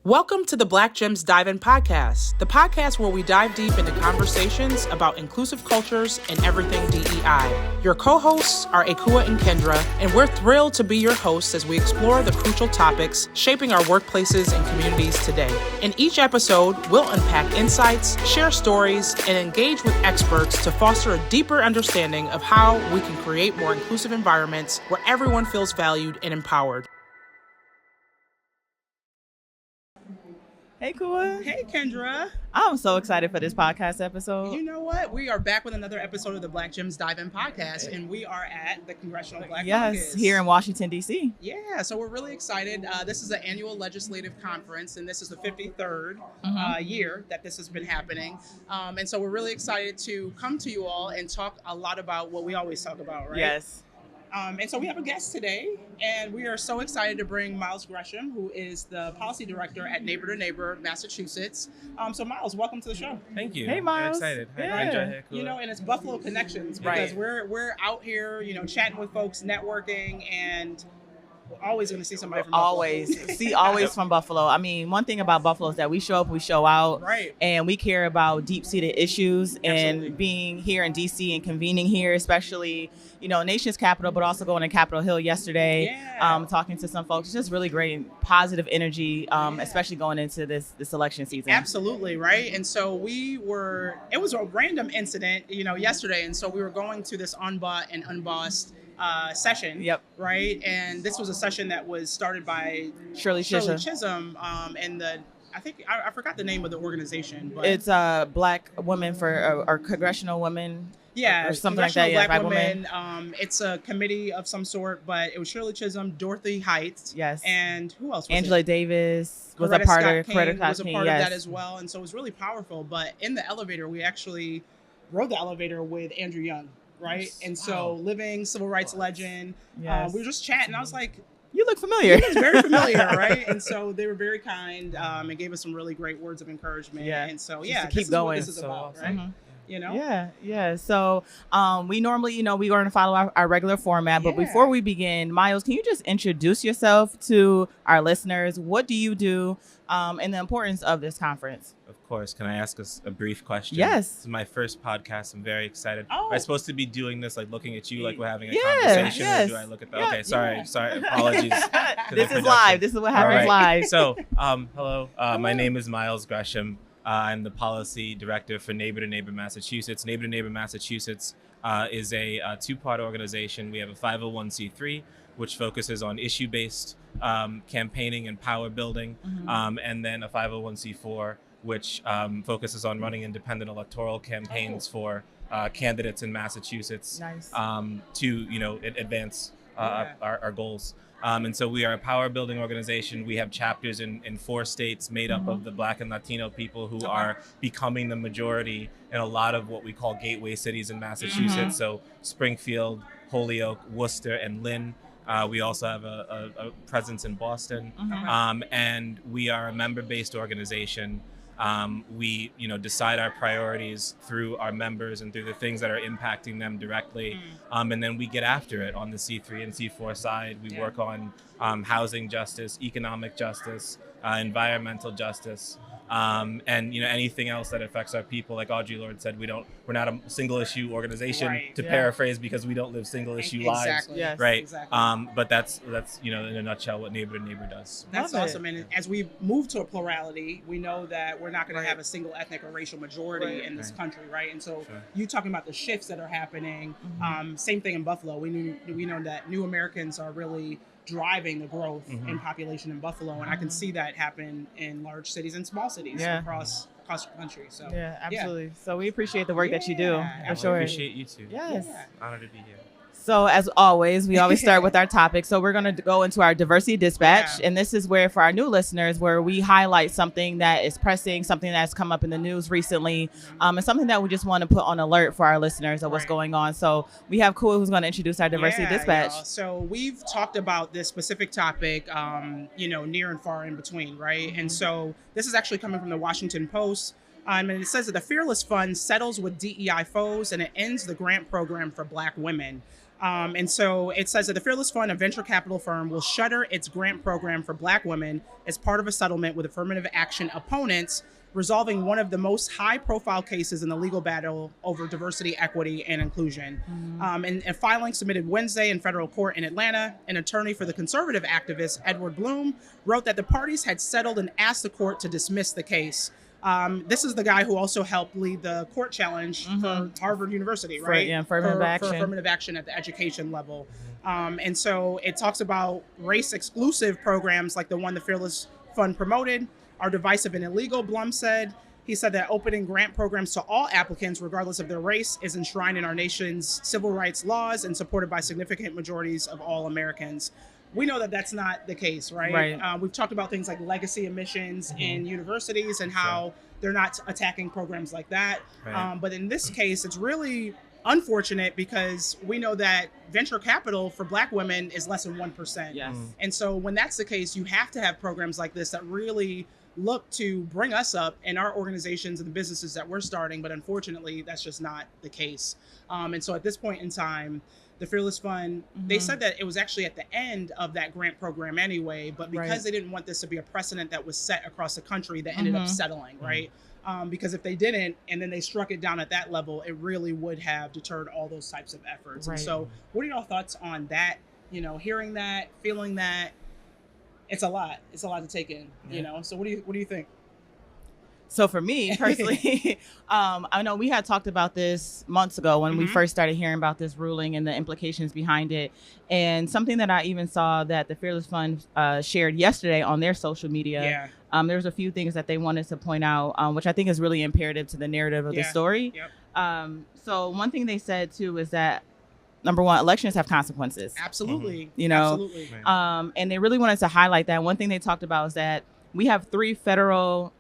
Welcome to the Black Gems Dive In podcast, the podcast where we dive deep into conversations about inclusive cultures and everything DEI. Your co-hosts are Akua and Kendra, and we're thrilled to be your hosts as we explore the crucial topics shaping our workplaces and communities today. In each episode, we'll unpack insights, share stories, and engage with experts to foster a deeper understanding of how we can create more inclusive environments where everyone feels valued and empowered. Hey, Kua. Hey, Kendra. I'm so excited for this podcast episode. You know what? We are back with another episode of the Black Gems Dive In podcast, and we are at the Congressional Black Caucus. Yes, here in Washington, D.C. Yeah, so we're really excited. This is an annual legislative conference, and this is the 53rd year that this has been happening. And so we're really excited to come to you all and talk a lot about what we always talk about, right? Yes. And so we have a guest today, and we are so excited to bring Miles Gresham, who is the policy director at Neighbor to Neighbor, Massachusetts. So Miles, welcome to the show. Thank you. Hey, Miles. I'm excited. Yeah. I enjoy it. Cool. You know, and it's Buffalo Connections because we're out here, you know, chatting with folks, networking, and we're always going to see somebody from Buffalo. Always from Buffalo. I mean, one thing about Buffalo is that we show up, we show out, right? And we care about deep-seated issues. Absolutely. And being here in D.C. and convening here, especially, you know, nation's capital, but also going to Capitol Hill yesterday, talking to some folks. It's just really great, positive energy, especially going into this election season. Absolutely, right? And so it was a random incident, you know, yesterday, and so we were going to this unbought and unbossed session. Yep. Right. And this was a session that was started by Shirley Chisholm. And I forgot the name of the organization, but it's Black Women for or Congressional Women. Yeah, or something like that. Black women. It's a committee of some sort, but it was Shirley Chisholm, Dorothy Heights, yes, and who else? Angela Davis was Coretta a part Scott of King Coretta was a King, part yes. of that as well, and so it was really powerful. But in the elevator, we actually rode the elevator with Andrew Young, right? Yes. And so, living civil rights legend. Yes. We were just chatting. I was like, you look familiar. He was very familiar, right? And so they were very kind and gave us some really great words of encouragement. Yeah. And so, just to this keep is going. what this is So about, awesome. right? Mm-hmm. You know? Yeah. So we normally, we're going to follow our regular format. But before we begin, Miles, can you just introduce yourself to our listeners? What do you do and the importance of this conference? Of course. Can I ask us a brief question? Yes. This is my first podcast. I'm very excited. Oh. Am I supposed to be doing this, like looking at you like we're having a Yeah, conversation? yes. Or do I look at the... Yeah, Okay, sorry. yeah. Sorry. Apologies. to the This is production. live. This is what happens All right. live. So, hello. My name is Miles Gresham. I'm the policy director for Neighbor to Neighbor Massachusetts. Neighbor to Neighbor Massachusetts is a two-part organization. We have a 501c3, which focuses on issue-based campaigning and power building, and then a 501c4, which focuses on running independent electoral campaigns for candidates in Massachusetts Nice. to advance our goals. And so we are a power building organization. We have chapters in 4 states made up of the Black and Latino people who are becoming the majority in a lot of what we call gateway cities in Massachusetts. So Springfield, Holyoke, Worcester, and Lynn. We also have a presence in Boston. And we are a member-based organization. We decide our priorities through our members and through the things that are impacting them directly. And then we get after it on the C3 and C4 side. We work on housing justice, economic justice, environmental justice, and anything else that affects our people. Like Audre Lorde said, we're not a single issue organization, to paraphrase, because we don't live single issue lives. Yes. Right. Exactly. But that's in a nutshell what Neighbor to Neighbor does. That's Love it. awesome. And as we move to a plurality, we know that we're not going to have a single ethnic or racial majority in this country, right? And so you talking about the shifts that are happening, same thing in Buffalo. We know that new Americans are really driving the growth in population in Buffalo, and I can see that happen in large cities and small cities across the country. So Yeah, absolutely. So we appreciate the work that you do, for sure. I appreciate you too. Yes. Honored to be here. So as always, we always start with our topic. So we're going to go into our diversity dispatch. And this is where, for our new listeners, where we highlight something that is pressing, something that's come up in the news recently, and something that we just want to put on alert for our listeners of what's going on. So we have Kua, who's going to introduce our diversity dispatch. Y'all. So we've talked about this specific topic, near and far in between, right? And so this is actually coming from the Washington Post. And it says that the Fearless Fund settles with DEI foes and it ends the grant program for Black women. And so it says that the Fearless Fund, a venture capital firm, will shutter its grant program for Black women as part of a settlement with affirmative action opponents, resolving one of the most high-profile cases in the legal battle over diversity, equity, and inclusion. And a filing submitted Wednesday in federal court in Atlanta, an attorney for the conservative activist Edward Bloom wrote that the parties had settled and asked the court to dismiss the case. This is the guy who also helped lead the court challenge for Harvard University, right? For affirmative action at the education level. And so it talks about race-exclusive programs like the one the Fearless Fund promoted are divisive and illegal, Blum said. He said that opening grant programs to all applicants, regardless of their race, is enshrined in our nation's civil rights laws and supported by significant majorities of all Americans. We know that that's not the case, right? We've talked about things like legacy admissions in universities and how they're not attacking programs like that. But in this case, it's really unfortunate because we know that venture capital for Black women is less than 1%. Yes. And so when that's the case, you have to have programs like this that really look to bring us up in our organizations and the businesses that we're starting. But unfortunately, that's just not the case. And so at this point in time, the Fearless Fund, they said that it was actually at the end of that grant program anyway, but because they didn't want this to be a precedent that was set across the country, they ended up settling, right? Because if they didn't, and then they struck it down at that level, it really would have deterred all those types of efforts. And so what are y'all thoughts on that? You know, hearing that, feeling that, it's a lot to take in, you know? So what do you think? So for me personally, I know we had talked about this months ago when we first started hearing about this ruling and the implications behind it. And something that I even saw that the Fearless Fund shared yesterday on their social media, there's a few things that they wanted to point out, which I think is really imperative to the narrative of the story. So one thing they said too is that, number one, elections have consequences. Absolutely. You know, absolutely. And they really wanted to highlight that. One thing they talked about is that we have 3 federal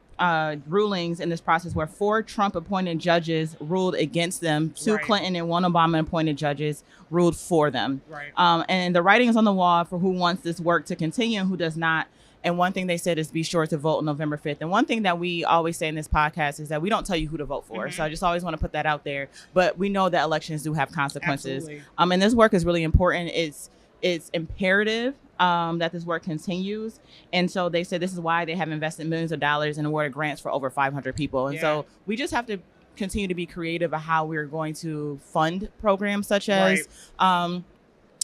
rulings in this process where 4 Trump-appointed judges ruled against them. 2 Clinton and 1 Obama-appointed judges ruled for them. And the writing is on the wall for who wants this work to continue and who does not. And one thing they said is be sure to vote on November 5th. And one thing that we always say in this podcast is that we don't tell you who to vote for. So I just always want to put that out there. But we know that elections do have consequences. And this work is really important. It's imperative that this work continues. And so they said this is why they have invested millions of dollars and awarded grants for over 500 people. And so we just have to continue to be creative of how we're going to fund programs such as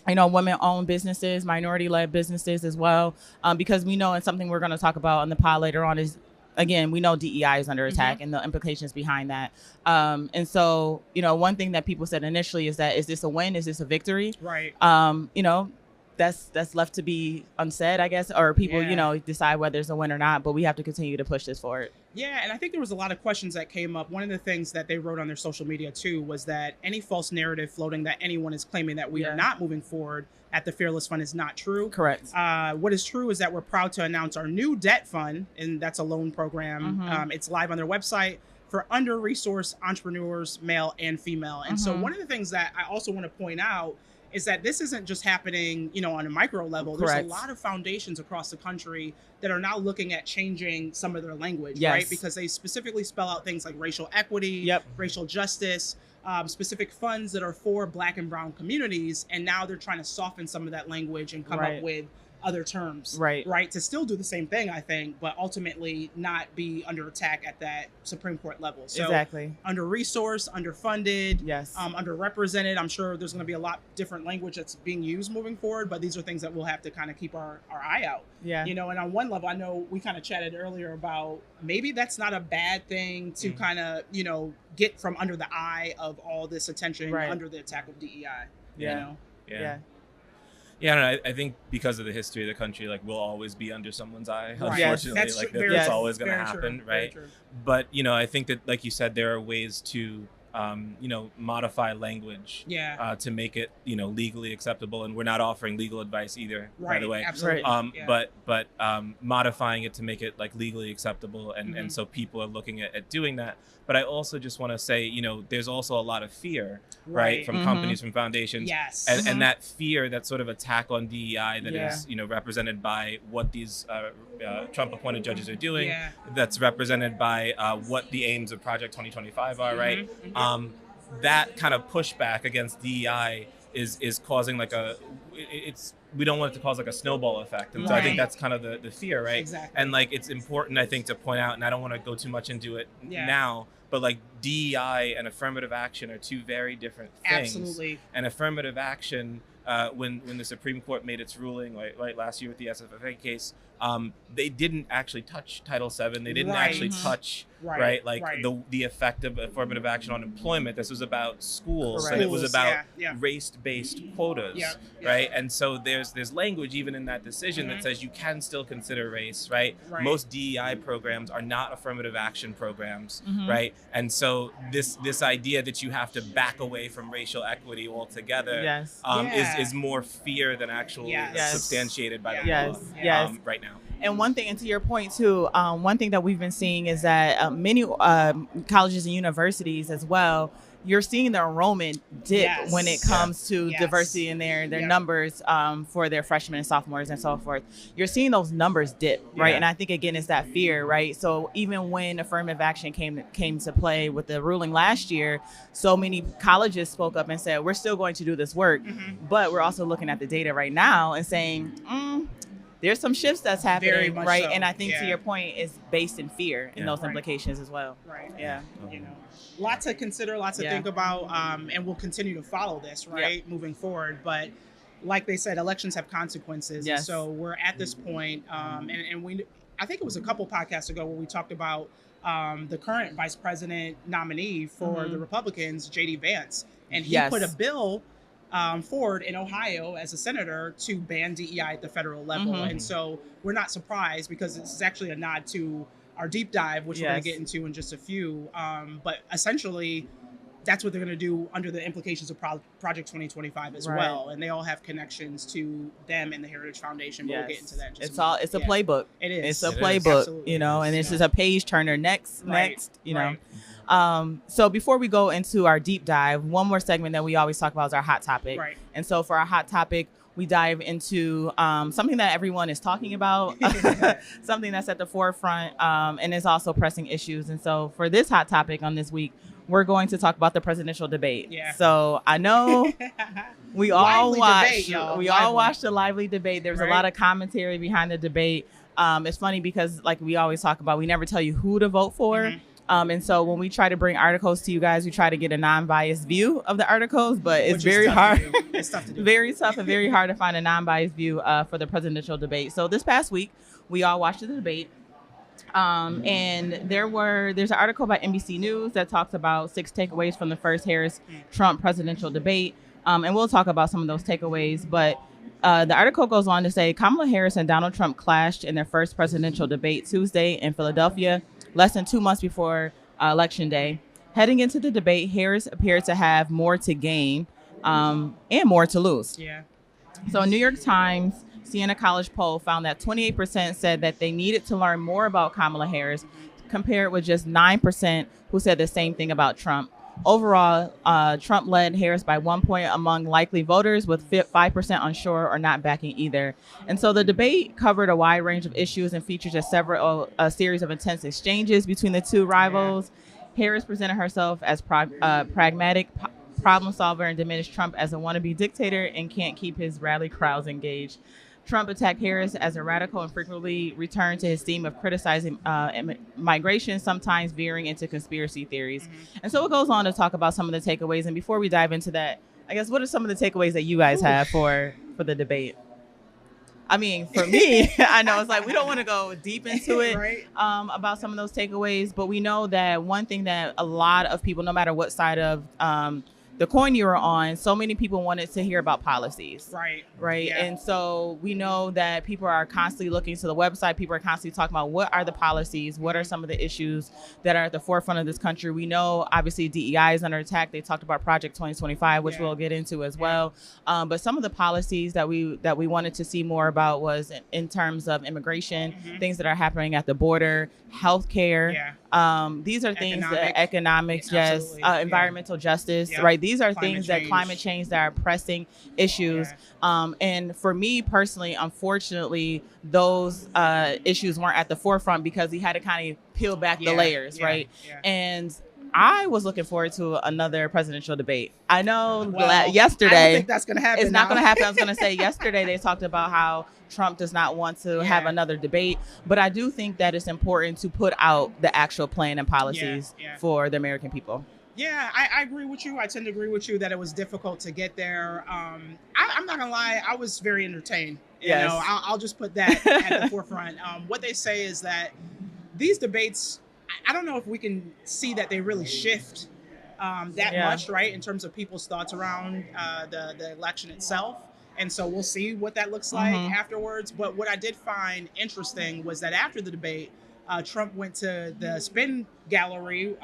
you know, women-owned businesses, minority-led businesses as well, because we know, and something we're going to talk about on the pod later on is, again, we know DEI is under attack and the implications behind that. And so, you know, one thing that people said initially is that, is this a win? Is this a victory? You know, that's left to be unsaid, I guess, or people, you know, decide whether it's a win or not, but we have to continue to push this forward. Yeah, and I think there was a lot of questions that came up. One of the things that they wrote on their social media too was that any false narrative floating that anyone is claiming that we are not moving forward at the Fearless Fund is not true. Correct. What is true is that we're proud to announce our new debt fund, and that's a loan program. It's live on their website for under-resourced entrepreneurs, male and female. And so one of the things that I also want to point out is that this isn't just happening, you know, on a micro level. There's a lot of foundations across the country that are now looking at changing some of their language, right? Because they specifically spell out things like racial equity, racial justice, specific funds that are for Black and brown communities. And now they're trying to soften some of that language and come up with other terms, right? To still do the same thing, I think, but ultimately not be under attack at that Supreme Court level. So under-resourced, underfunded, underrepresented. I'm sure there's going to be a lot different language that's being used moving forward, but these are things that we'll have to kind of keep our eye out. You know, and on one level, I know we kind of chatted earlier about maybe that's not a bad thing to kind of, you know, get from under the eye of all this attention under the attack of DEI. You know? Yeah, I think because of the history of the country, like, we'll always be under someone's eye, unfortunately. That's always going to happen, right? But, you know, I think that, like you said, there are ways to, you know, modify language to make it, you know, legally acceptable. And we're not offering legal advice either, by the way. But modifying it to make it, like, legally acceptable. And so people are looking at doing that. But I also just want to say, you know, there's also a lot of fear, right, from companies, from foundations. And that fear, that sort of attack on DEI that is, you know, represented by what these Trump-appointed judges are doing, that's represented by what the aims of Project 2025 are, right? That kind of pushback against DEI is causing like we don't want it to cause like a snowball effect. And so I think that's kind of the fear, right? Exactly. And like it's important, I think, to point out, and I don't want to go too much into it now, but like DEI and affirmative action are two very different things. Absolutely. And affirmative action, when the Supreme Court made its ruling right last year with the SFFA case, they didn't actually touch Title VII. They didn't actually touch the effect of affirmative action on employment. This was about schools, and it was about race-based quotas, right? And so there's language even in that decision that says you can still consider race, right? Most DEI programs are not affirmative action programs, right? And so this idea that you have to back away from racial equity altogether is more fear than actual substantiated by the law right now. And one thing, and to your point too, one thing that we've been seeing is that many colleges and universities as well, you're seeing the enrollment dip when it comes to diversity in their numbers for their freshmen and sophomores and so forth. You're seeing those numbers dip, right? And I think, again, it's that fear, right? So even when affirmative action came to play with the ruling last year, so many colleges spoke up and said, we're still going to do this work, but we're also looking at the data right now and saying, there's some shifts that's happening, right? So. And I think to your point is based in fear in those implications as well. Right. Yeah. You know, lots to consider, lots to think about, and we'll continue to follow this, right, moving forward. But like they said, elections have consequences. Yes. So we're at this point, and I think it was a couple podcasts ago where we talked about the current vice president nominee for the Republicans, J.D. Vance, and he put a bill forward in Ohio as a senator to ban DEI at the federal level. And so we're not surprised because this is actually a nod to our deep dive, which we're going to get into in just a few. But essentially, that's what they're going to do under the implications of Project 2025 as well. And they all have connections to them and the Heritage Foundation. But we'll get into that in just a minute. It's a playbook. It is. It's a playbook, you know, and this is a page turner next, you know. So before we go into our deep dive, one more segment that we always talk about is our hot topic. Right. And so for our hot topic, we dive into something that everyone is talking about, something that's at the forefront and is also pressing issues. And so for this hot topic on this week, we're going to talk about the presidential debate. Yeah. So I know we all watched the lively debate. There was a lot of commentary behind the debate. It's funny because, like we always talk about, we never tell you who to vote for. And so when we try to bring articles to you guys, we try to get a non-biased view of the articles, but it's very hard. It's tough to do. Very tough and very hard to find a non-biased view for the presidential debate. So this past week, we all watched the debate. And there's an article by NBC News that talks about 6 takeaways from the first Harris-Trump presidential debate. And we'll talk about some of those takeaways. But the article goes on to say Kamala Harris and Donald Trump clashed in their first presidential debate Tuesday in Philadelphia, less than 2 months before Election Day. Heading into the debate, Harris appeared to have more to gain and more to lose. Yeah. So a New York Times Siena College poll found that 28% said that they needed to learn more about Kamala Harris, compared with just 9% who said the same thing about Trump. Overall, Trump led Harris by 1 point among likely voters, with 5% unsure or not backing either. And so the debate covered a wide range of issues and featured a series of intense exchanges between the two rivals. Harris presented herself as pragmatic problem solver and diminished Trump as a wannabe dictator and can't keep his rally crowds engaged. Trump attacked Harris as a radical and frequently returned to his theme of criticizing migration, sometimes veering into conspiracy theories. And so it goes on to talk about some of the takeaways. And before we dive into that, I guess, what are some of the takeaways that you guys have for the debate? I mean, for me, I know it's like we don't want to go deep into it about some of those takeaways, but we know that one thing that a lot of people, no matter what side of the coin you were on, so many people wanted to hear about policies. Right. Yeah. And so we know that people are constantly looking to the website. People are constantly talking about what are the policies, what are some of the issues that are at the forefront of this country. We know, obviously, DEI is under attack. They talked about Project 2025, which we'll get into as well. But some of the policies that we wanted to see more about was in terms of immigration, things that are happening at the border, healthcare. These are things that economics, environmental justice, right? These are things that climate change that are pressing issues. And for me personally, unfortunately, those issues weren't at the forefront because he had to kind of peel back the layers, right? And I was looking forward to another presidential debate. I know yesterday. I don't think that's going to happen. It's not going to happen. I was going to say yesterday they talked about how Trump does not want to have another debate. But I do think that it's important to put out the actual plan and policies for the American people. Yeah, I agree with you. I tend to agree with you that it was difficult to get there. I'm not going to lie. I was very entertained. Yes. You know, I'll just put that at the forefront. What they say is that these debates, I don't know if we can see that they really shift that much, right, in terms of people's thoughts around the election itself. And so we'll see what that looks like afterwards. But what I did find interesting was that after the debate, Trump went to the spin gallery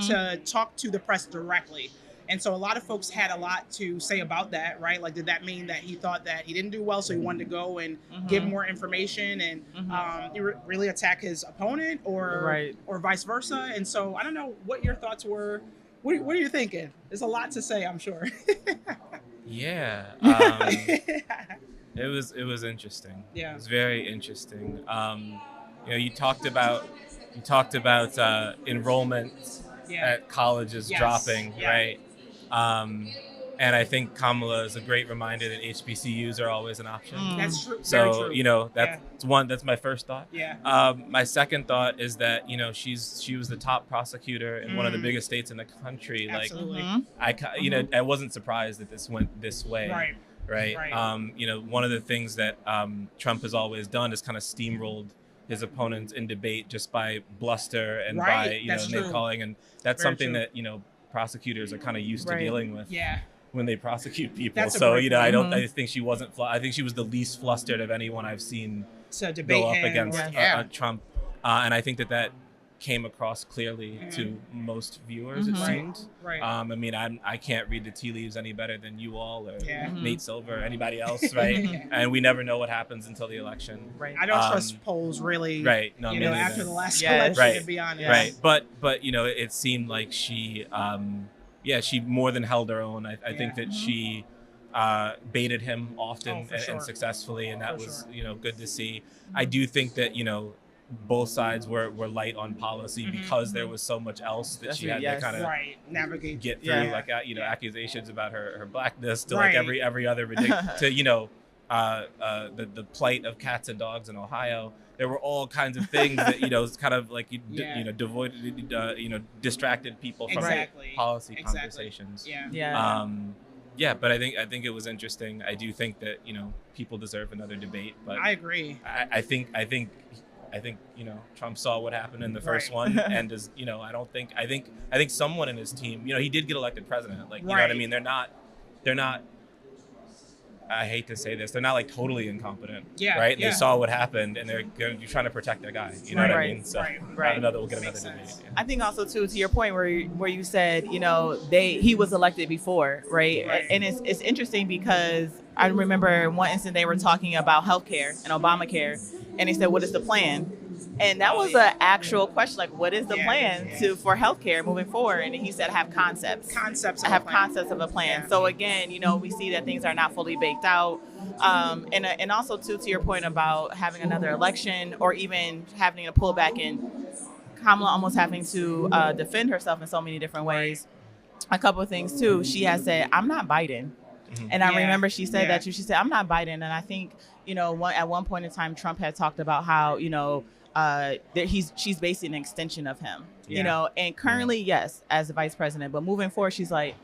to talk to the press directly. And so a lot of folks had a lot to say about that, right? Like, did that mean that he thought that he didn't do well, so he wanted to go and give more information and really attack his opponent, or vice versa? And so I don't know what your thoughts were. What are you thinking? There's a lot to say, I'm sure. It was interesting. Yeah, it was very interesting. You know, you talked about enrollment at colleges dropping, right? And I think Kamala is a great reminder that HBCUs are always an option. That's true. So, very true. You know, that's my first thought. Yeah. My second thought is that, you know, she was the top prosecutor in one of the biggest states in the country. Absolutely. Like, I wasn't surprised that this went this way. Right. You know, one of the things that Trump has always done is kind of steamrolled his opponents in debate just by bluster and by name calling, and that's something that, you know, prosecutors are kind of used to dealing with when they prosecute people. That's so, you know, I think she wasn't. I think she was the least flustered of anyone I've seen to debate go up against Trump, and I think that came across clearly to most viewers. It seemed. Right. I mean, I can't read the tea leaves any better than you all or Nate Silver or anybody else, right? And we never know what happens until the election. Right. I don't trust polls really. Right. No. You know, after the last election, to be honest. Right. But you know, it seemed like she, she more than held her own. I think that she baited him often and successfully, and that was you know, good to see. I do think that, you know, both sides were light on policy because there was so much else that she had to kind of navigate, get through, like accusations about her blackness to like every other ridiculous to, you know, the plight of cats and dogs in Ohio. There were all kinds of things that, you know, kind of like you know, devoid, you know, distracted people from policy conversations. But I think it was interesting. I do think that, you know, people deserve another debate, but I agree. I think you know, Trump saw what happened in the first one, and is, you know, I think someone in his team, you know, he did get elected president. Like, you know what I mean? They're not. I hate to say this, they're not like totally incompetent, right? And they saw what happened, and they're trying to protect their guy. You know what I mean? So we'll get another debate. Yeah. I think also too, to your point where you said, you know, he was elected before, right? And it's interesting because I remember in one instance they were talking about healthcare and Obamacare, and they said, "What is the plan?" And that was an actual question, like, what is the plan for healthcare moving forward? And he said, have concepts. Concepts of a plan. So again, you know, we see that things are not fully baked out. And also too, to your point about having another election or even having to pull back in, Kamala almost having to defend herself in so many different ways. A couple of things too. She has said, "I'm not Biden." And I remember she said that too. She said, "I'm not Biden." And I think, you know, at one point in time, Trump had talked about how, you know, she's basically an extension of him, you know, and currently, yes, as the vice president, but moving forward, she's like,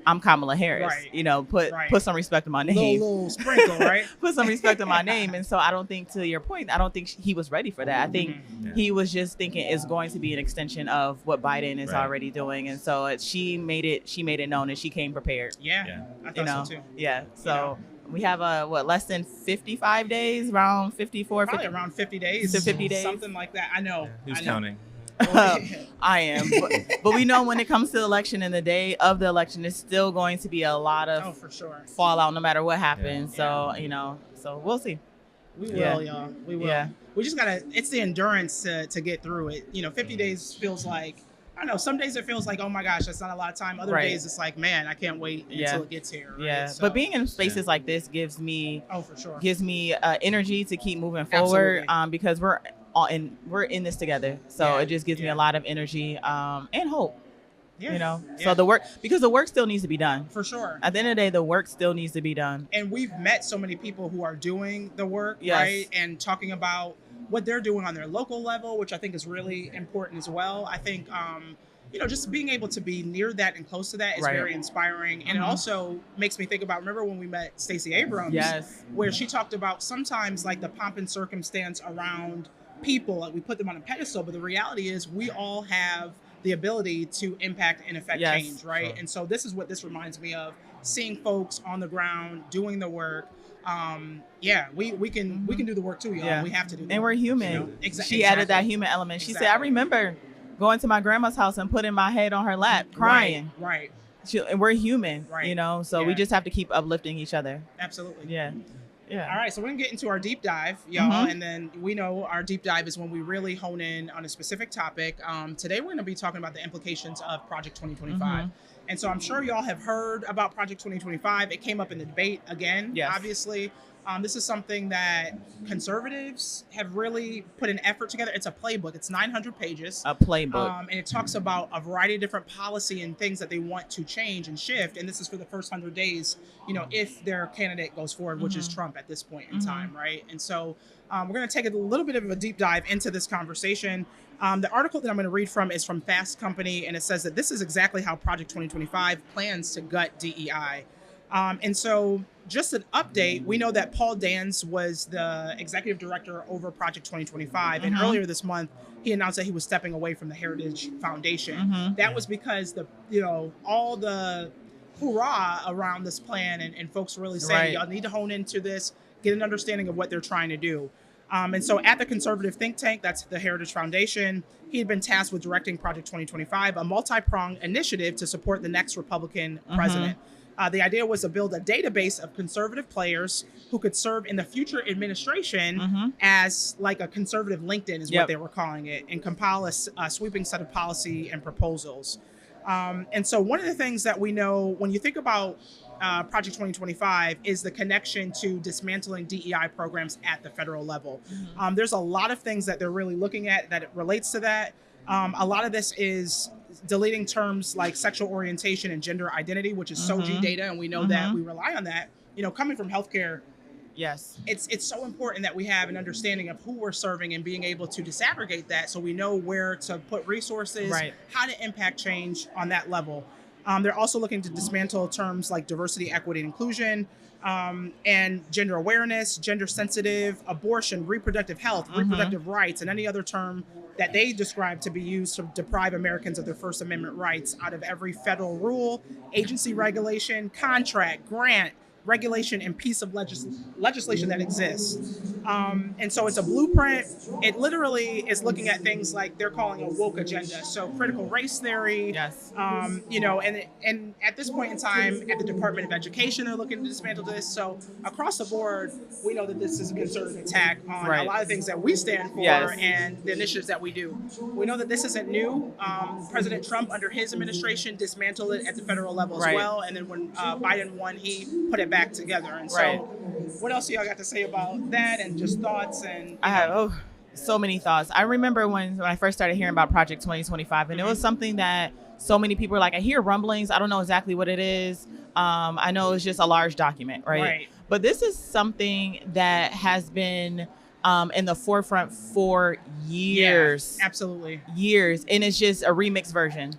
I'm Kamala Harris, you know, put some respect on my name. Little sprinkle, right? Put some respect on my name. And so I don't think, to your point, I don't think he was ready for that. I think he was just thinking it's going to be an extension of what Biden is already doing. And so she made it known, and she came prepared. I thought so too. So we have less than 55 days, around 54, probably around 50 days. So 50 days. Something like that. I know. Who's counting? I am, but we know when it comes to the election and the day of the election, it's still going to be a lot of for sure fallout no matter what happens. So you know, so we'll see. We will, y'all. We will. We just gotta. It's the endurance to get through it. You know, 50 days feels like, I don't know. Some days it feels like, oh my gosh, that's not a lot of time. Other days it's like, man, I can't wait until it gets here. Right? So, but being in spaces like this gives me, for sure, energy to keep moving forward. Because we're in this together. So it just gives me a lot of energy and hope. Yeah. So the work still needs to be done. For sure. At the end of the day, the work still needs to be done. And we've met so many people who are doing the work, Yes. right? And talking about what they're doing on their local level, which I think is really important as well. I think, just being able to be near that and close to that is very inspiring. And it also makes me think about, remember when we met Stacey Abrams? Yes. Where she talked about sometimes like the pomp and circumstance around people, like we put them on a pedestal, but the reality is we all have the ability to impact and affect change, right? Sure. And so this is what this reminds me of, seeing folks on the ground doing the work. We can do the work too, y'all. Yeah. We have to do the and work. we're human. She added that human element. She said, I remember going to my grandma's house and putting my head on her lap, crying. Right. And we're human, so we just have to keep uplifting each other. Absolutely. Yeah. All right, so we're gonna get into our deep dive, y'all, and then we know our deep dive is when we really hone in on a specific topic. Today we're gonna be talking about the implications of Project 2025. And so I'm sure y'all have heard about Project 2025. It came up in the debate again, obviously. This is something that conservatives have really put an effort together. It's a playbook. It's 900 pages. A playbook. And it talks about a variety of different policy and things that they want to change and shift. And this is for the first 100 days, if their candidate goes forward, which is Trump at this point in time, right? And so we're going to take a little bit of a deep dive into this conversation. The article that I'm going to read from is from Fast Company, and it says that this is exactly how Project 2025 plans to gut DEI. And so just an update, we know that Paul Dans was the executive director over Project 2025. And earlier this month, he announced that he was stepping away from the Heritage Foundation. That was because all the hoorah around this plan and folks really saying, y'all need to hone into this, get an understanding of what they're trying to do. And so at the conservative think tank, that's the Heritage Foundation, he had been tasked with directing Project 2025, a multi-pronged initiative to support the next Republican president. The idea was to build a database of conservative players who could serve in the future administration as like a conservative LinkedIn is what they were calling it, and compile a sweeping set of policy and proposals. And so one of the things that we know when you think about Project 2025 is the connection to dismantling DEI programs at the federal level. There's a lot of things that they're really looking at that it relates to that. A lot of this is deleting terms like sexual orientation and gender identity, which is SOGI data, and we know that we rely on that. Coming from healthcare, it's so important that we have an understanding of who we're serving and being able to disaggregate that so we know where to put resources, how to impact change on that level. They're also looking to dismantle terms like diversity, equity, and inclusion, and gender awareness, gender sensitive, abortion, reproductive health, reproductive rights, and any other term that they describe to be used to deprive Americans of their First Amendment rights out of every federal rule, agency regulation, contract, grant, regulation, and piece of legislation that exists. And so it's a blueprint. It literally is looking at things like they're calling a woke agenda. So critical race theory, and at this point in time at the Department of Education, they're looking to dismantle this. So across the board, we know that this is a concerted attack on a lot of things that we stand for and the initiatives that we do. We know that this isn't new. President Trump, under his administration, dismantled it at the federal level as well. And then when Biden won, he put it back together. And so what else y'all got to say about that and just thoughts? And I have so many thoughts. I remember when I first started hearing about Project 2025, and it was something that so many people were like, I hear rumblings, I don't know exactly what it is. I know it's just a large document, right? But this is something that has been in the forefront for years. Absolutely. Years. And it's just a remixed version.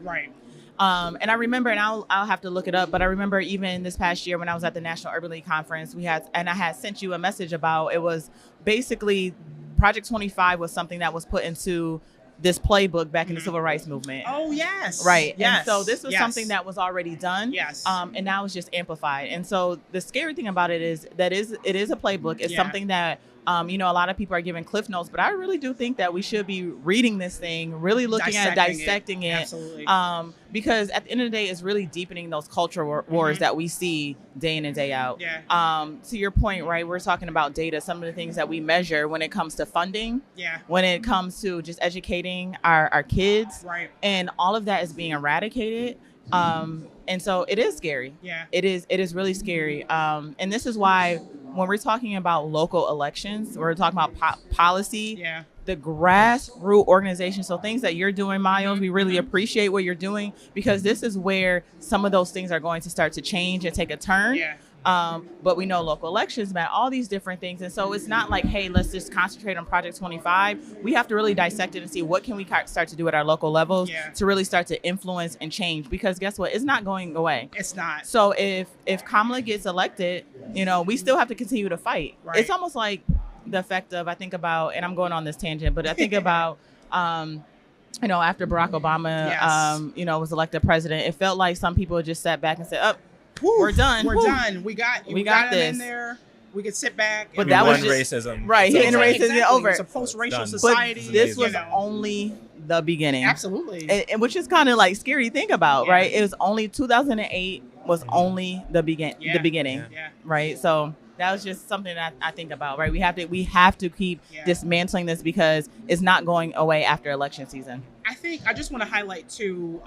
And I remember, and I'll have to look it up, but I remember even this past year when I was at the National Urban League Conference, I had sent you a message about, it was basically Project 25 was something that was put into this playbook back in the civil rights movement. Oh, yes. Right. Yes. And so this was something that was already done. Yes. And now it's just amplified. And so the scary thing about it is that it is a playbook. It's something that a lot of people are giving cliff notes, but I really do think that we should be reading this thing, really looking at it, dissecting it. Absolutely. Because at the end of the day, it's really deepening those culture wars that we see day in and day out. To your point, right, we're talking about data, some of the things that we measure when it comes to funding, when it comes to just educating our kids, and all of that is being eradicated. And so it is scary. It is really scary. And this is why when we're talking about local elections, we're talking about policy. the grassroots organization. So things that you're doing, Miles, we really appreciate what you're doing, because this is where some of those things are going to start to change and take a turn. Yeah. But we know local elections matter, all these different things. And so it's not like, hey, let's just concentrate on Project 25. We have to really dissect it and see what can we start to do at our local levels to really start to influence and change. Because guess what? It's not going away. It's not. So if Kamala gets elected, we still have to continue to fight. Right. It's almost like the effect of, I think about, and I'm going on this tangent, but I think about, after Barack Obama, was elected president, it felt like some people just sat back and said, we're done. We're done. We got this him in there. We could sit back. But that was just racism. Right. He ended racism exactly. over. It's a post-racial society. But this was only the beginning. Absolutely. And which is kind of like scary to think about, right? It was only 2008 was only the beginning. Yeah. Right. So that was just something that I think about, right? We have to keep dismantling this, because it's not going away after election season. I just want to highlight too,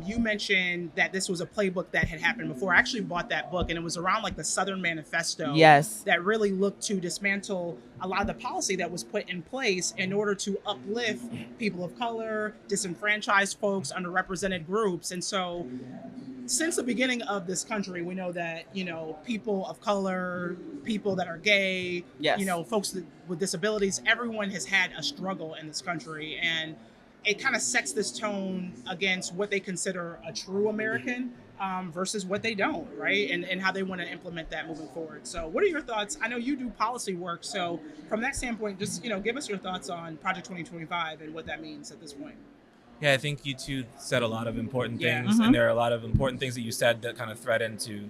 you mentioned that this was a playbook that had happened before. I actually bought that book, and it was around like the Southern Manifesto. Yes. That really looked to dismantle a lot of the policy that was put in place in order to uplift people of color, disenfranchised folks, underrepresented groups. And so since the beginning of this country, we know that, people of color, people that are gay, folks with disabilities, everyone has had a struggle in this country. And it kind of sets this tone against what they consider a true American versus what they don't, right? And how they want to implement that moving forward. So what are your thoughts? I know you do policy work. So from that standpoint, just, give us your thoughts on Project 2025 and what that means at this point. Yeah, I think you two said a lot of important things, and there are a lot of important things that you said that kind of thread into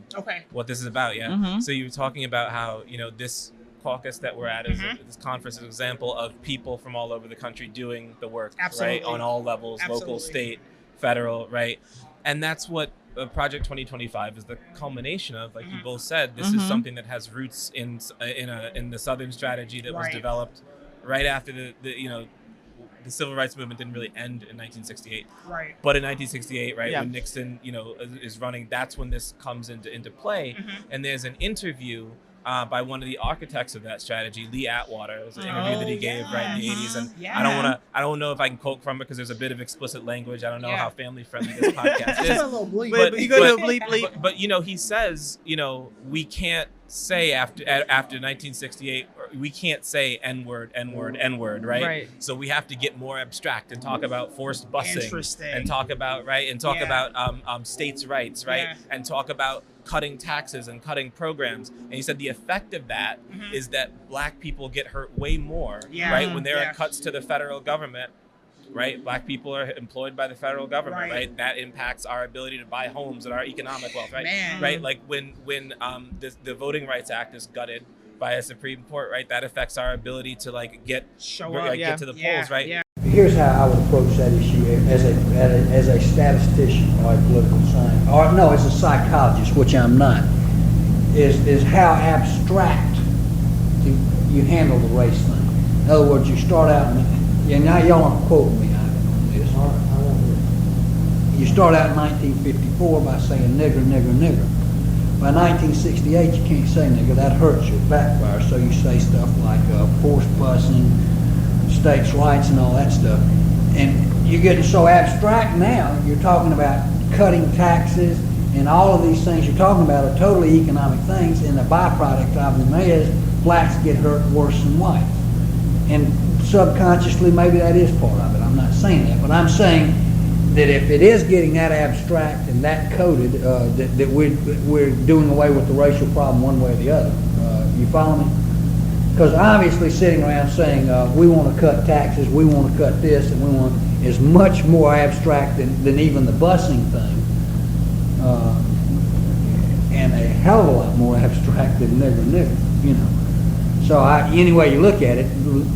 what this is about. So you were talking about how, this caucus that we're at is this conference is an example of people from all over the country doing the work, right, on all levels, local, state, federal, right? And that's what Project 2025 is the culmination of. Like you both said, this is something that has roots in the Southern strategy that was developed right after the civil rights movement didn't really end in 1968. Right. But in 1968, when Nixon, is running, that's when this comes into play. And there's an interview by one of the architects of that strategy, Lee Atwater. It was an interview that he gave in the 80s. And I don't know if I can quote from it because there's a bit of explicit language. I don't know how family friendly this podcast is. A little bleep. But you go to bleep. But he says, we can't say after 1968, we can't say N-word, right? So we have to get more abstract and talk about forced busing and talk about, about states' rights, right? And talk about cutting taxes and cutting programs. And he said the effect of that is that Black people get hurt way more, right? When there are cuts to the federal government, right? Black people are employed by the federal government, right? That impacts our ability to buy homes and our economic wealth, right? Right? Like when the Voting Rights Act is gutted by a Supreme Court, right? That affects our ability to get to the polls, right? Yeah. Here's how I would approach that issue as a statistician or a political scientist, or no, as a psychologist, which I'm not, is how abstract you handle the race thing. In other words, you start out, and now y'all aren't quoting me on this. All right, I won't hear it. You start out in 1954 by saying nigger, nigger, nigger. By 1968, you can't say nigger. That hurts you, backfires. So you say stuff like forced busing, states' rights, and all that stuff. And you're getting so abstract now. You're talking about cutting taxes, and all of these things you're talking about are totally economic things. And the byproduct of them is blacks get hurt worse than whites. And subconsciously, maybe that is part of it. I'm not saying that, but I'm saying that if it is getting that abstract and that coded, that we're doing away with the racial problem one way or the other. You follow me? Because obviously sitting around saying we want to cut taxes, we want to cut this, and we want is much more abstract than even the busing thing, and a hell of a lot more abstract than nigger, So any way you look at it,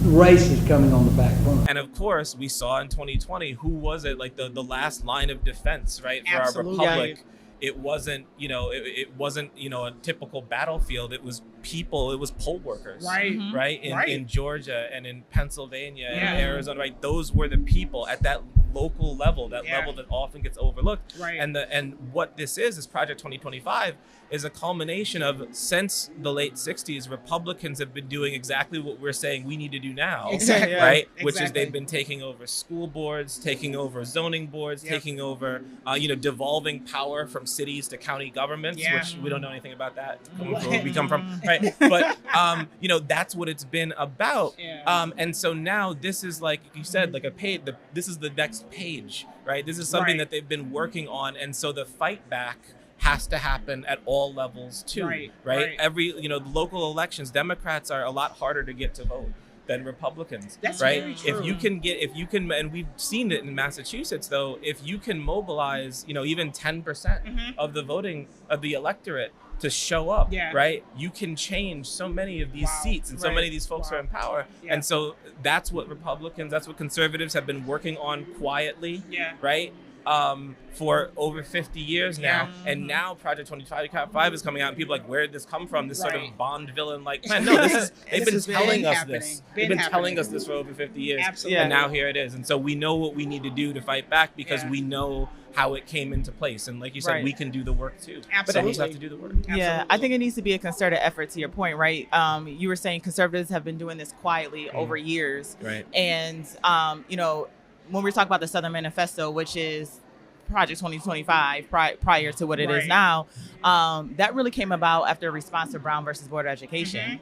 race is coming on the back burner. And of course, we saw in 2020, who was it? Like the last line of defense, right, for our republic. It wasn't, it wasn't, a typical battlefield. It was people. It was poll workers, right? In Georgia and in Pennsylvania and Arizona, right? Those were the people at that local level, that level that often gets overlooked. Right. And what this is Project 2025 is a culmination of, since the late 60s, Republicans have been doing exactly what we're saying we need to do now. Exactly. Right? Exactly. Which is they've been taking over school boards, taking over zoning boards, taking over, devolving power from cities to county governments, which we don't know anything about that, coming from where we come from, right? But, that's what it's been about. And so now this is, like you said, like a page, this is the next page, right? This is something that they've been working on. And so the fight back has to happen at all levels too, right? Every, the local elections, Democrats are a lot harder to get to vote than Republicans. That's right? very true. If you can, and we've seen it in Massachusetts though, if you can mobilize, even 10% of the voting of the electorate to show up, right? You can change so many of these seats, and so many of these folks are in power. And so that's what conservatives have been working on quietly, right? For over 50 years now. And now Project 2025 is coming out, and people are like, where did this come from? This sort of Bond villain like plan. No, they've been telling us this. They've been telling us this for over 50 years. Absolutely. And now here it is. And so we know what we need to do to fight back, because we know how it came into place. And like you said, we can do the work too. Absolutely. But we just have to do the work. Yeah, I think it needs to be a concerted effort, to your point, right? You were saying conservatives have been doing this quietly over years. Right. And, when we talk about the Southern Manifesto, which is Project 2025 prior to what it is now, that really came about after a response to Brown versus Board of Education,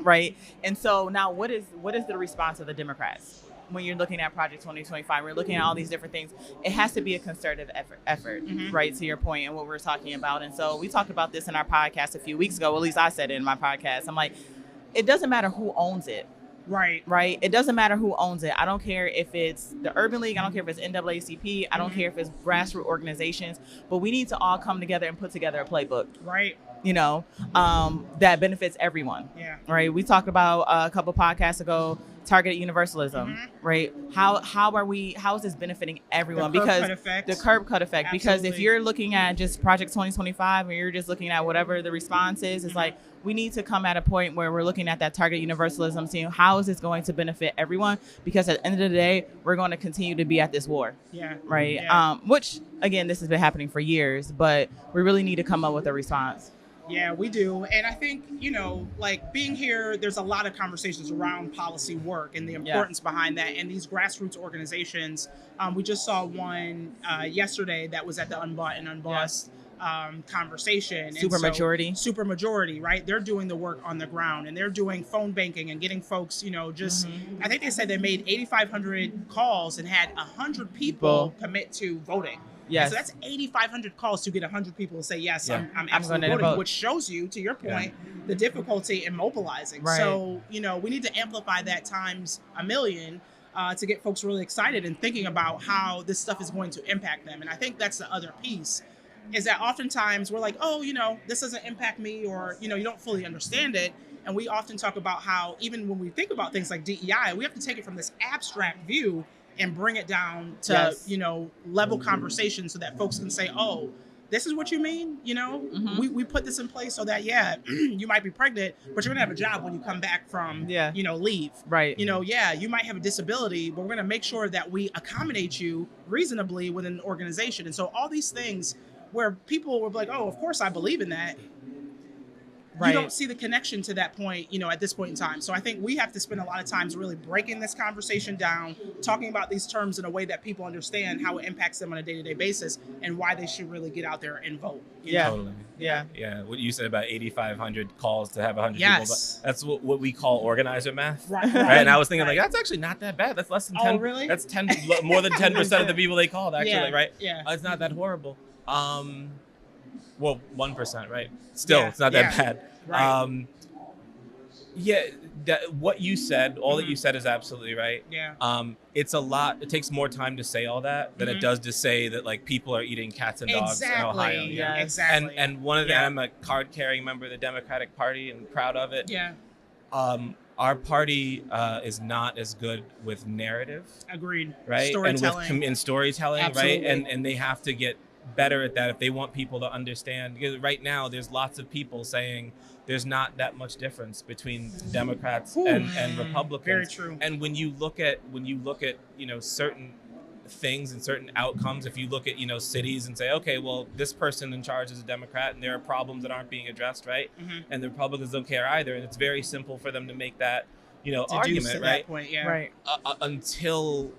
right? And so now what is the response of the Democrats? When you're looking at Project 2025, we're looking at all these different things. It has to be a concerted effort, right, to your point and what we're talking about. And so we talked about this in our podcast a few weeks ago. Well, at least I said it in my podcast. I'm like, it doesn't matter who owns it. Right. It doesn't matter who owns it. I don't care if it's the Urban League. I don't care if it's NAACP. I don't care if it's grassroots organizations. But we need to all come together and put together a playbook. Right. That benefits everyone. Yeah. Right. We talked about a couple podcasts ago, targeted universalism. Right. How is this benefiting everyone? The because curb cut effect. the curb cut effect. Absolutely. Because if you're looking at just Project 2025 and you're just looking at whatever the response is, it's like, we need to come at a point where we're looking at that target universalism, seeing how is this going to benefit everyone? Because at the end of the day, we're going to continue to be at this war. Yeah. Right. Yeah. Which, again, this has been happening for years, but we really need to come up with a response. Yeah, we do. And I think, like being here, there's a lot of conversations around policy work and the importance behind that. And these grassroots organizations, we just saw one yesterday that was at the Unbought and Unbossed conversation. Supermajority, right? They're doing the work on the ground, and they're doing phone banking and getting folks, I think they said they made 8,500 calls and had 100 people commit to voting. Yes. So that's 8,500 calls to get 100 people to say, yes, I'm absolutely going to voting, vote. which shows you, to your point, the difficulty in mobilizing. Right. So, we need to amplify that times a million to get folks really excited and thinking about how this stuff is going to impact them. And I think that's the other piece, is that oftentimes we're like, oh, this doesn't impact me, or, you don't fully understand it. And we often talk about how even when we think about things like DEI, we have to take it from this abstract view and bring it down to, level conversation so that folks can say, oh, this is what you mean? We put this in place so that, you might be pregnant, but you're going to have a job when you come back from, leave. Right. You might have a disability, but we're going to make sure that we accommodate you reasonably within an organization. And so all these things where people were like, oh, of course I believe in that. You don't see the connection to that point, at this point in time. So I think we have to spend a lot of times really breaking this conversation down, talking about these terms in a way that people understand how it impacts them on a day-to-day basis and why they should really get out there and vote. Totally. Yeah. Yeah. What you said about 8,500 calls to have 100 Yes. people. That's what we call organizer math. Right. And I was thinking that's actually not that bad. That's less than 10. Oh, really? That's more than 10% of the people they called, actually, right? Yeah. It's not that horrible. Well, 1%, right? Still, it's not that bad. Right. What you said, all that you said is absolutely right. Yeah. It's a lot. It takes more time to say all that than it does to say that like people are eating cats and dogs in Ohio. Yeah. Exactly. And one of the, I'm a card-carrying member of the Democratic Party and proud of it. Yeah. Our party is not as good with narrative. Agreed. Right. Storytelling. And storytelling. Absolutely. Right. And they have to get better at that if they want people to understand. Because right now there's lots of people saying there's not that much difference between Democrats and Republicans. Very true. And when you look at certain things and certain outcomes. If you look at, cities and say, okay, well, this person in charge is a Democrat and there are problems that aren't being addressed, right? And the Republicans don't care either. And it's very simple for them to make that, argument, to right? That point, yeah. Right. Until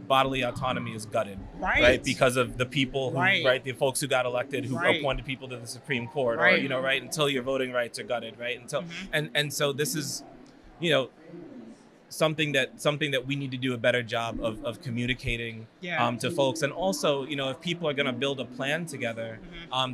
bodily autonomy is gutted, right? Because of the people who, right, the folks who got elected, who appointed people to the Supreme Court, or right, until your voting rights are gutted, right? Until and so this is, something that we need to do a better job of communicating to folks. And also, if people are going to build a plan together,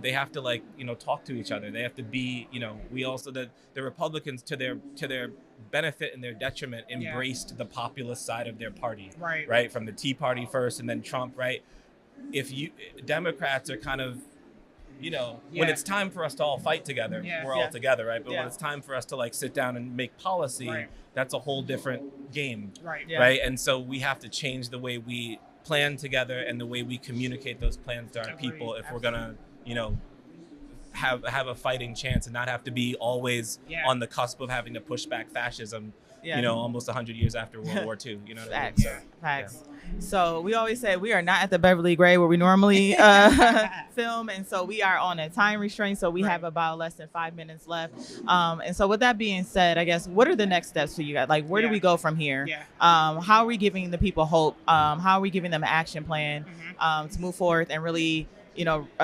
they have to talk to each other. They have to be, we also, the Republicans, to their benefit and their detriment, embraced the populist side of their party, right, from the Tea Party first and then Trump, right? If Democrats are kind of, when it's time for us to all fight together, we're all together, right? But when it's time for us to sit down and make policy, that's a whole different game, right? And so we have to change the way we plan together and the way we communicate those plans to our people if we're gonna, have a fighting chance and not have to be always on the cusp of having to push back fascism, almost 100 years after World War II. You know what I mean? Facts. So we always say we are not at the Beverly Gray where we normally film, and so we are on a time restraint. So we have about less than 5 minutes left. And so with that being said, I guess what are the next steps for you guys? Like, where do we go from here? How are we giving the people hope? How are we giving them an action plan to move forward and really,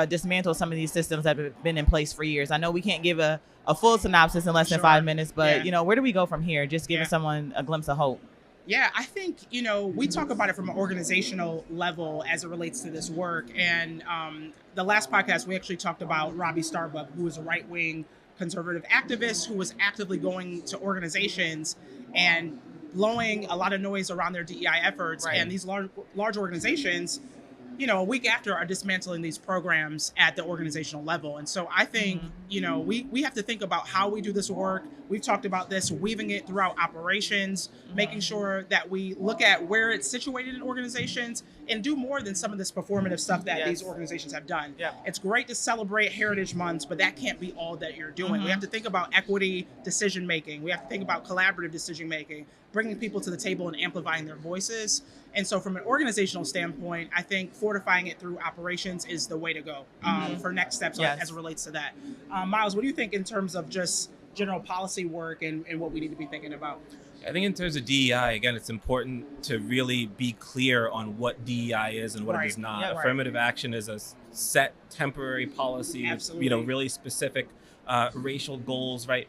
dismantle some of these systems that have been in place for years? I know we can't give a full synopsis in less than 5 minutes, but where do we go from here? Just giving someone a glimpse of hope. Yeah, I think, we talk about it from an organizational level as it relates to this work. And the last podcast, we actually talked about Robbie Starbuck, who is a right-wing conservative activist who was actively going to organizations and blowing a lot of noise around their DEI efforts. And these large organizations, a week after, are dismantling these programs at the organizational level. And so I think, we have to think about how we do this work. We've talked about this, weaving it throughout operations, making sure that we look at where it's situated in organizations and do more than some of this performative stuff that these organizations have done. It's great to celebrate Heritage Months, but that can't be all that you're doing. We have to think about equity decision-making. We have to think about collaborative decision-making, bringing people to the table and amplifying their voices. And so from an organizational standpoint, I think fortifying it through operations is the way to go for next steps as it relates to that. Miles, what do you think in terms of just general policy work and what we need to be thinking about? I think in terms of DEI, again, it's important to really be clear on what DEI is and what it is not. Affirmative action is a set temporary policy with, really specific racial goals, right?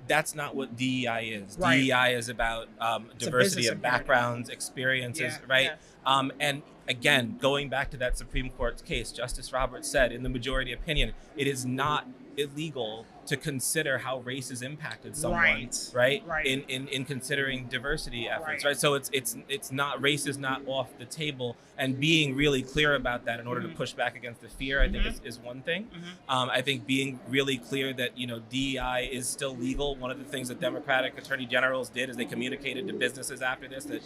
That's not what DEI is. DEI is about diversity of backgrounds, experiences, right? And again, going back to that Supreme Court case, Justice Roberts said in the majority opinion, it is not illegal to consider how race has impacted someone, right? In considering diversity efforts, right? So it's not, race is not off the table, and being really clear about that in order to push back against the fear, I think is one thing. I think being really clear that, DEI is still legal. One of the things that Democratic attorney generals did is they communicated to businesses after this that,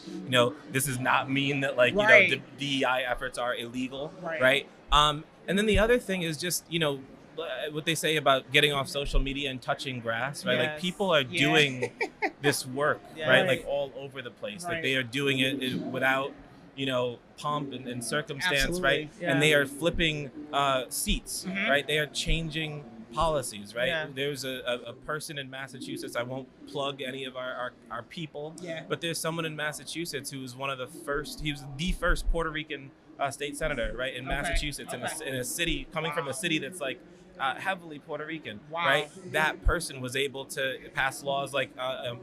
this does not mean that the DEI efforts are illegal, right? And then the other thing is just, what they say about getting off social media and touching grass, right? Like, people are doing this work, right? Like, all over the place. Like, they are doing it without, pomp and circumstance, right? And they are flipping seats, right? They are changing policies, right? There's a person in Massachusetts, I won't plug any of our people, but there's someone in Massachusetts who was he was the first Puerto Rican state senator, right, in Massachusetts, in a city, coming from a city that's heavily Puerto Rican, right? That person was able to pass laws like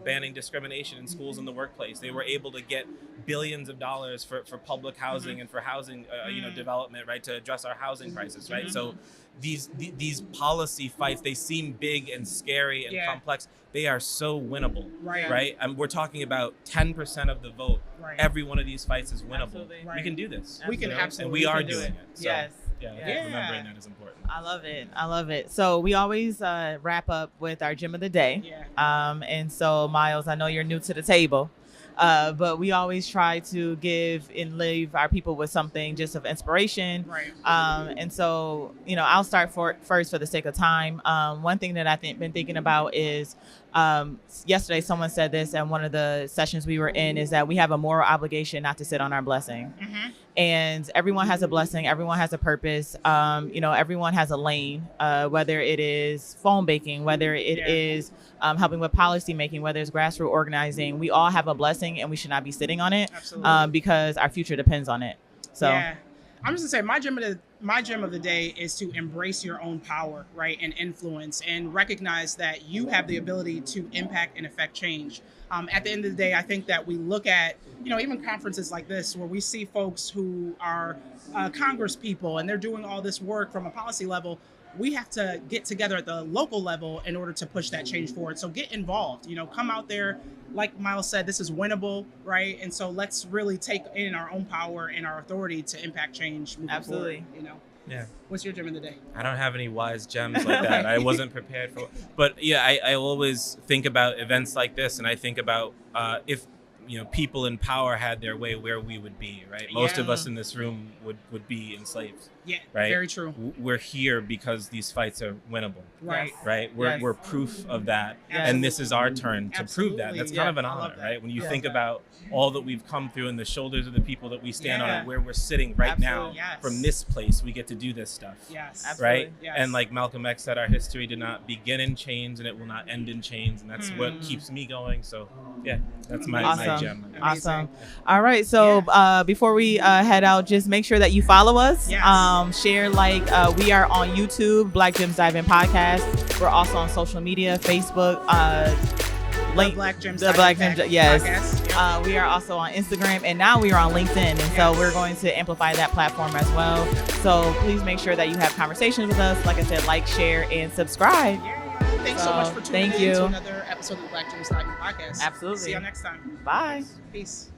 banning discrimination in schools and the workplace. They were able to get billions of dollars for public housing and for housing, development, right, to address our housing crisis, right? So these policy fights, they seem big and scary and complex. They are so winnable, right? And we're talking about 10% of the vote. Every one of these fights is winnable. We can do this. We can absolutely, and we are doing it. So, Yeah, remembering that is important. I love it. So we always wrap up with our gem of the day. And so, Miles, I know you're new to the table, but we always try to give and leave our people with something just of inspiration. And so, I'll start first for the sake of time. One thing that I've been thinking about is Yesterday, someone said this in one of the sessions we were in, is that we have a moral obligation not to sit on our blessing. Mm-hmm. And everyone has a blessing. Everyone has a purpose. Everyone has a lane, whether it is phone baking, whether it is helping with policy making, whether it's grassroots organizing. We all have a blessing, and we should not be sitting on it because our future depends on it. So yeah. I'm just gonna say my gem of the day is to embrace your own power, right, and influence, and recognize that you have the ability to impact and affect change. At the end of the day, I think that we look at, even conferences like this where we see folks who are Congress people and they're doing all this work from a policy level. We have to get together at the local level in order to push that change forward. So get involved, come out there. Like Miles said, this is winnable, right? And so let's really take in our own power and our authority to impact change moving Absolutely. forward, Yeah. What's your gem of the day? I don't have any wise gems like that. I wasn't prepared for. But yeah, I always think about events like this, and I think about if people in power had their way, where we would be, right? Most of us in this room would be enslaved. Yeah, right. Very true. We're here because these fights are winnable. Right. Right. We're proof of that, Yes. and this is our turn to prove that. Absolutely. That's kind of an I love honor, that. right? When you Yeah. think about all that we've come through and the shoulders of the people that we stand on, Yeah. and where we're sitting right now, Yes. from this place, we get to do this stuff. Yes. Absolutely. Right. Yes. And like Malcolm X said, our history did not begin in chains, and it will not end in chains, and that's what keeps me going. So yeah, that's my Awesome. gem. Awesome. All right. So before we head out, just make sure that you follow us. Yes. Share, like, we are on YouTube, Black Gems Dive In Podcast. We're also on social media, Facebook, The Black Gems. yes. Podcast. We are also on Instagram, and now we are on LinkedIn, and so we're going to amplify that platform as well. So please make sure that you have conversations with us. Like I said, like, share, and subscribe. Thanks so much for tuning thank in you. to another episode of the Black Gems Dive In Podcast. Absolutely. See you next time. Bye. Peace.